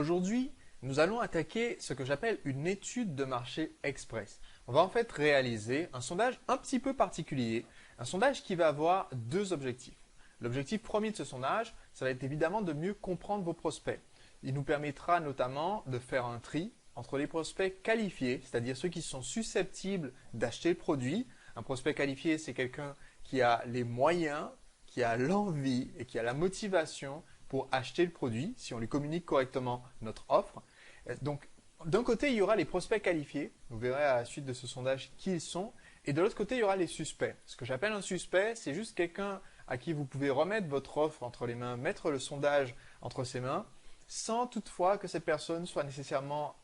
Aujourd'hui, nous allons attaquer ce que j'appelle une étude de marché express. On va en fait réaliser un sondage un petit peu particulier, un sondage qui va avoir deux objectifs. L'objectif premier de ce sondage, ça va être évidemment de mieux comprendre vos prospects. Il nous permettra notamment de faire un tri entre les prospects qualifiés, c'est-à-dire ceux qui sont susceptibles d'acheter le produit. Un prospect qualifié, c'est quelqu'un qui a les moyens, qui a l'envie et qui a la motivation pour acheter le produit, si on lui communique correctement notre offre. Donc, d'un côté, il y aura les prospects qualifiés. Vous verrez à la suite de ce sondage qui ils sont. Et de l'autre côté, il y aura les suspects. Ce que j'appelle un suspect, c'est juste quelqu'un à qui vous pouvez remettre votre offre entre les mains, mettre le sondage entre ses mains, sans toutefois que cette personne soit nécessairement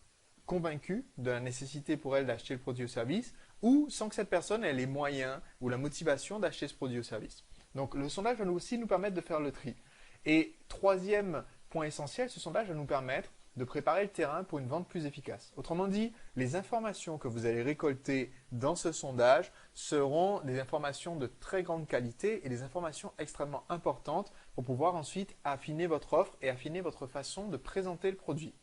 convaincue de la nécessité pour elle d'acheter le produit ou service, ou sans que cette personne ait les moyens ou la motivation d'acheter ce produit ou service. Donc, le sondage va aussi nous permettre de faire le tri. Et troisième point essentiel, ce sondage va nous permettre de préparer le terrain pour une vente plus efficace. Autrement dit, les informations que vous allez récolter dans ce sondage seront des informations de très grande qualité et des informations extrêmement importantes pour pouvoir ensuite affiner votre offre et affiner votre façon de présenter le produit.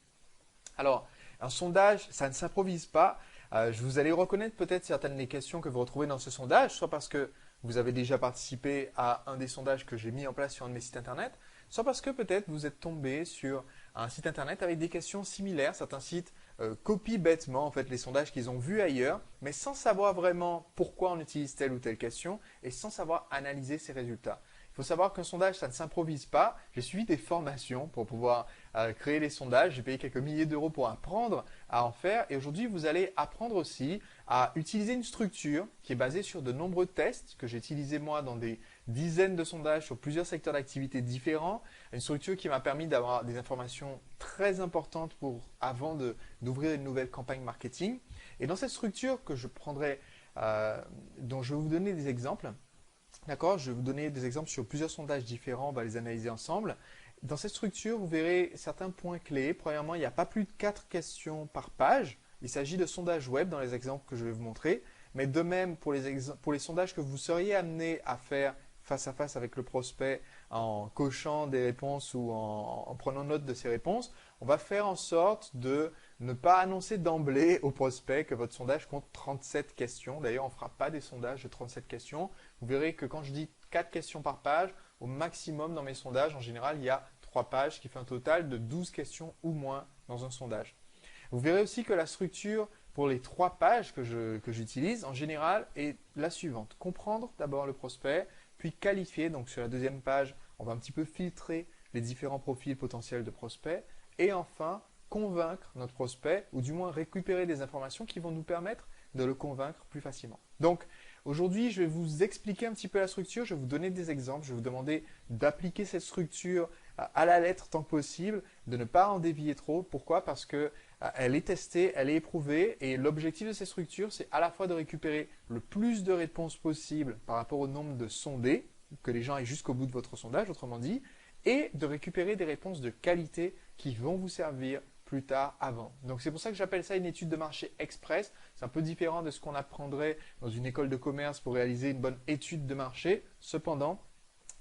Alors, un sondage, ça ne s'improvise pas. Vous allez reconnaître peut-être certaines des questions que vous retrouvez dans ce sondage, soit parce que vous avez déjà participé à un des sondages que j'ai mis en place sur un de mes sites internet, soit parce que peut-être vous êtes tombé sur un site internet avec des questions similaires. Certains sites copient bêtement en fait les sondages qu'ils ont vus ailleurs, mais sans savoir vraiment pourquoi on utilise telle ou telle question et sans savoir analyser ces résultats. Il faut savoir qu'un sondage, ça ne s'improvise pas. J'ai suivi des formations pour pouvoir créer les sondages. J'ai payé quelques milliers d'euros pour apprendre à en faire. Et aujourd'hui, vous allez apprendre aussi à utiliser une structure qui est basée sur de nombreux tests que j'ai utilisés moi dans des dizaines de sondages sur plusieurs secteurs d'activité différents. Une structure qui m'a permis d'avoir des informations très importantes avant d'ouvrir une nouvelle campagne marketing. Et dans cette structure que je prendrai, dont je vais vous donner des exemples, d'accord, je vais vous donner des exemples sur plusieurs sondages différents, on va les analyser ensemble. Dans cette structure, vous verrez certains points clés. Premièrement, il n'y a pas plus de 4 questions par page. Il s'agit de sondages web dans les exemples que je vais vous montrer. Mais de même, pour les sondages que vous seriez amené à faire face à face avec le prospect en cochant des réponses ou en prenant note de ces réponses, on va faire en sorte de ne pas annoncer d'emblée au prospect que votre sondage compte 37 questions. D'ailleurs, on ne fera pas des sondages de 37 questions. Vous verrez que quand je dis 4 questions par page, au maximum dans mes sondages, en général, il y a 3 pages, ce qui fait un total de 12 questions ou moins dans un sondage. Vous verrez aussi que la structure pour les 3 pages que j'utilise, en général, est la suivante. Comprendre d'abord le prospect, puis qualifier. Donc sur la deuxième page, on va un petit peu filtrer les différents profils potentiels de prospects. Et enfin, convaincre notre prospect, ou du moins récupérer des informations qui vont nous permettre de le convaincre plus facilement. Donc, aujourd'hui, je vais vous expliquer un petit peu la structure, je vais vous donner des exemples, je vais vous demander d'appliquer cette structure à la lettre tant que possible, de ne pas en dévier trop. Pourquoi? Parce que elle est testée, elle est éprouvée, et l'objectif de cette structure, c'est à la fois de récupérer le plus de réponses possible par rapport au nombre de sondés, que les gens aient jusqu'au bout de votre sondage, autrement dit, et de récupérer des réponses de qualité qui vont vous servir plus tard avant. Donc c'est pour ça que j'appelle ça une étude de marché express. C'est un peu différent de ce qu'on apprendrait dans une école de commerce pour réaliser une bonne étude de marché. Cependant,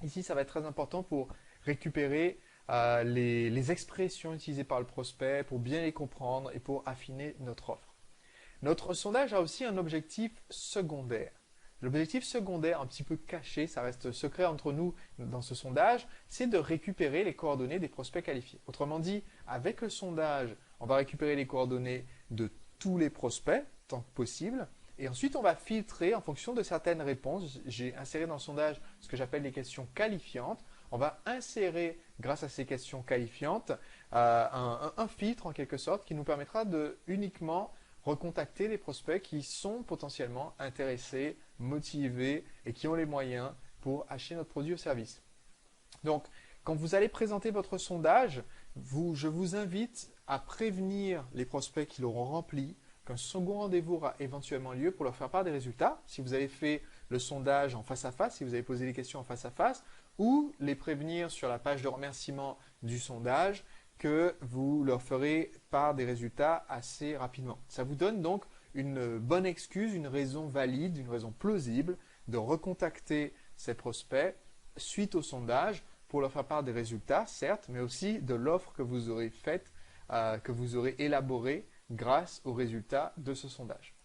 ici ça va être très important pour récupérer les expressions utilisées par le prospect, pour bien les comprendre et pour affiner notre offre. Notre sondage a aussi un objectif secondaire. L'objectif secondaire, un petit peu caché, ça reste secret entre nous dans ce sondage, c'est de récupérer les coordonnées des prospects qualifiés. Autrement dit, avec le sondage, on va récupérer les coordonnées de tous les prospects, tant que possible, et ensuite on va filtrer en fonction de certaines réponses. J'ai inséré dans le sondage ce que j'appelle les questions qualifiantes. On va insérer, grâce à ces questions qualifiantes, un filtre en quelque sorte qui nous permettra de uniquement recontacter les prospects qui sont potentiellement intéressés, motivés et qui ont les moyens pour acheter notre produit ou service. Donc, quand vous allez présenter votre sondage, je vous invite à prévenir les prospects qui l'auront rempli qu'un second rendez-vous aura éventuellement lieu pour leur faire part des résultats. Si vous avez fait le sondage en face à face, si vous avez posé les questions en face à face, ou les prévenir sur la page de remerciement du sondage que vous leur ferez part des résultats assez rapidement. Ça vous donne donc une bonne excuse, une raison valide, une raison plausible de recontacter ces prospects suite au sondage pour leur faire part des résultats, certes, mais aussi de l'offre que vous aurez faite que vous aurez élaboré grâce aux résultats de ce sondage.